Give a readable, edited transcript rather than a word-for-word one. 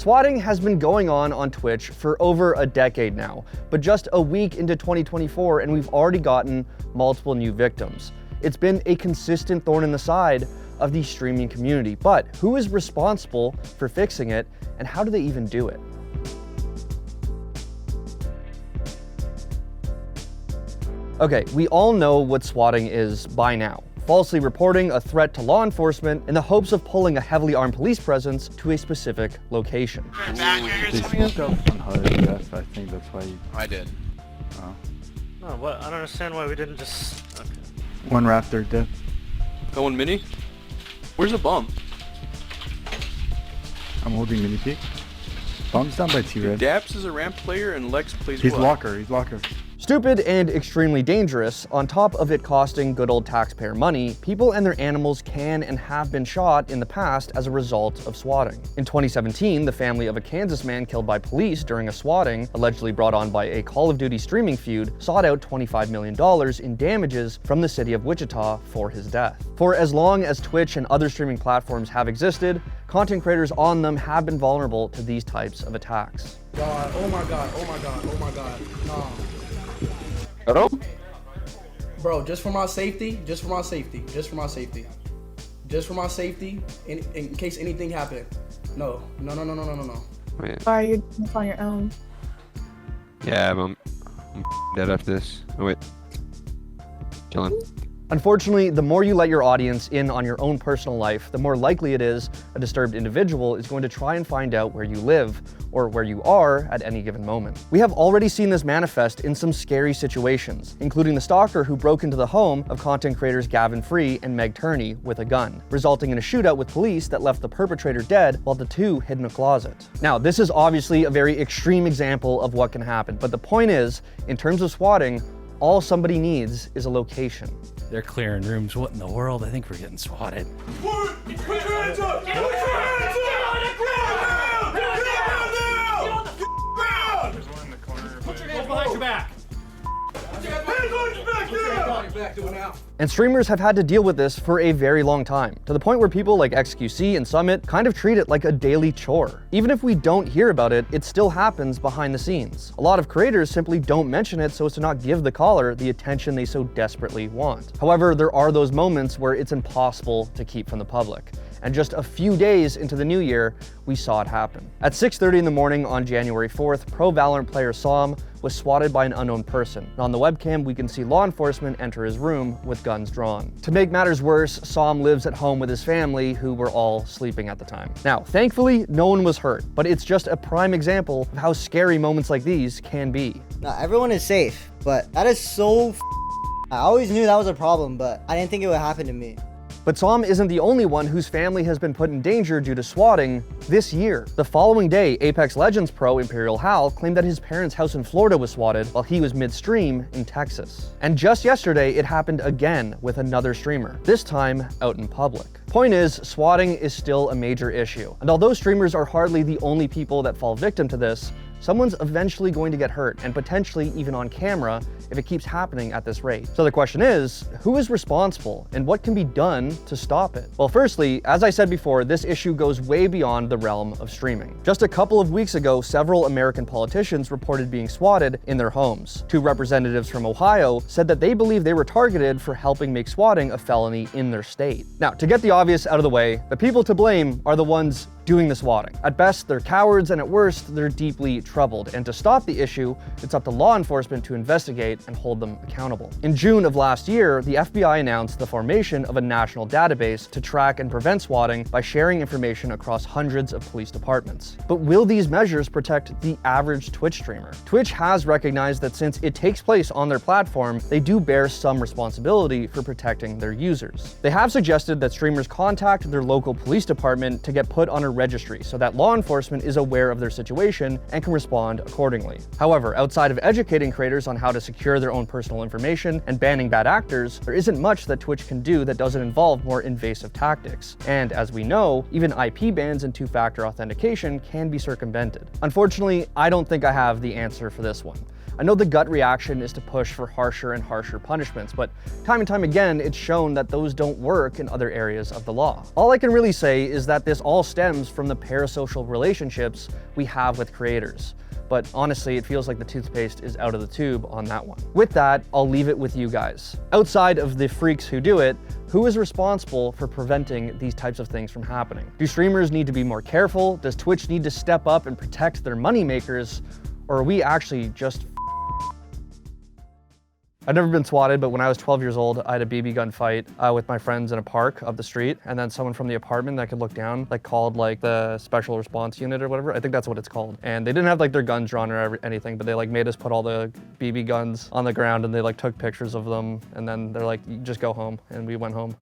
Swatting has been going on Twitch for over a decade now, but just a week into 2024 and we've already gotten multiple new victims. It's been a consistent thorn in the side of the streaming community, but who is responsible for fixing it and how do they even do it? Okay, we all know what swatting is by now. Falsely reporting a threat to law enforcement in the hopes of pulling a heavily armed police presence to a specific location. They spoke up on HUD, yes, I think that's why you... I did. Oh. No, what? I don't understand why we didn't just... Okay. One Raptor dead. Going mini? Where's the bum? I'm holding mini peek. Bomb's down by T-Red. Daps is a ramp player and Lex plays He's what? locker, he's locker. Stupid and extremely dangerous, on top of it costing good old taxpayer money, people and their animals can and have been shot in the past as a result of swatting. In 2017, the family of a Kansas man killed by police during a swatting, allegedly brought on by a Call of Duty streaming feud, sought out $25 million in damages from the city of Wichita for his death. For as long as Twitch and other streaming platforms have existed, content creators on them have been vulnerable to these types of attacks. God, oh my god, oh my god, oh my god, no. Hello? Bro, just for my safety, just for my safety, just for my safety. Just for my safety, in case anything happened. No. Wait. Or you're doing this on your own. Yeah, I'm dead after this. Oh wait. Chilling. Unfortunately, the more you let your audience in on your own personal life, the more likely it is a disturbed individual is going to try and find out where you live or where you are at any given moment. We have already seen this manifest in some scary situations, including the stalker who broke into the home of content creators Gavin Free and Meg Turney with a gun, resulting in a shootout with police that left the perpetrator dead while the two hid in a closet. Now, this is obviously a very extreme example of what can happen, but the point is, in terms of swatting, all somebody needs is a location. They're clearing rooms. What in the world? I think we're getting swatted. Put your hands up! Get your hands up! Get on the ground! Get on the ground! There's one in the corner. Put your hands behind your back! Hands on your back now! And streamers have had to deal with this for a very long time, to the point where people like XQC and Summit kind of treat it like a daily chore. Even if we don't hear about it, it still happens behind the scenes. A lot of creators simply don't mention it so as to not give the caller the attention they so desperately want. However, there are those moments where it's impossible to keep from the public. And just a few days into the new year, we saw it happen. At 6:30 in the morning on January 4th, pro Valorant player Som was swatted by an unknown person. And on the webcam, we can see law enforcement enter his room with guns drawn. To make matters worse, Som lives at home with his family, who were all sleeping at the time. Now, thankfully, no one was hurt, but it's just a prime example of how scary moments like these can be. Now, everyone is safe, but that is so I always knew that was a problem, but I didn't think it would happen to me. But Som isn't the only one whose family has been put in danger due to swatting this year. The following day, Apex Legends pro Imperial Hal claimed that his parents' house in Florida was swatted while he was midstream in Texas. And just yesterday, it happened again with another streamer, this time out in public. Point is, swatting is still a major issue. And although streamers are hardly the only people that fall victim to this, someone's eventually going to get hurt, and potentially even on camera if it keeps happening at this rate. So the question is, who is responsible and what can be done to stop it? Well, firstly, as I said before, this issue goes way beyond the realm of streaming. Just a couple of weeks ago, several American politicians reported being swatted in their homes. Two representatives from Ohio said that they believe they were targeted for helping make swatting a felony in their state. Now, to get the obvious out of the way, the people to blame are the ones doing the swatting. At best, they're cowards, and at worst, they're deeply troubled. And to stop the issue, it's up to law enforcement to investigate and hold them accountable. In June of last year, the FBI announced the formation of a national database to track and prevent swatting by sharing information across hundreds of police departments. But will these measures protect the average Twitch streamer? Twitch has recognized that since it takes place on their platform, they do bear some responsibility for protecting their users. They have suggested that streamers contact their local police department to get put on a registry so that law enforcement is aware of their situation and can respond accordingly. However, outside of educating creators on how to secure their own personal information and banning bad actors, there isn't much that Twitch can do that doesn't involve more invasive tactics. And as we know, even IP bans and two-factor authentication can be circumvented. Unfortunately, I don't think I have the answer for this one. I know the gut reaction is to push for harsher and harsher punishments, but time and time again, it's shown that those don't work in other areas of the law. All I can really say is that this all stems from the parasocial relationships we have with creators. But honestly, it feels like the toothpaste is out of the tube on that one. With that, I'll leave it with you guys. Outside of the freaks who do it, who is responsible for preventing these types of things from happening? Do streamers need to be more careful? Does Twitch need to step up and protect their moneymakers? Or are we actually just I've never been swatted, but when I was 12 years old, I had a BB gun fight with my friends in a park up the street, and then someone from the apartment that could look down, like called like the special response unit or whatever. I think that's what it's called. And they didn't have like their guns drawn or anything, but they like made us put all the BB guns on the ground and they like took pictures of them, and then they're like, just go home, and we went home.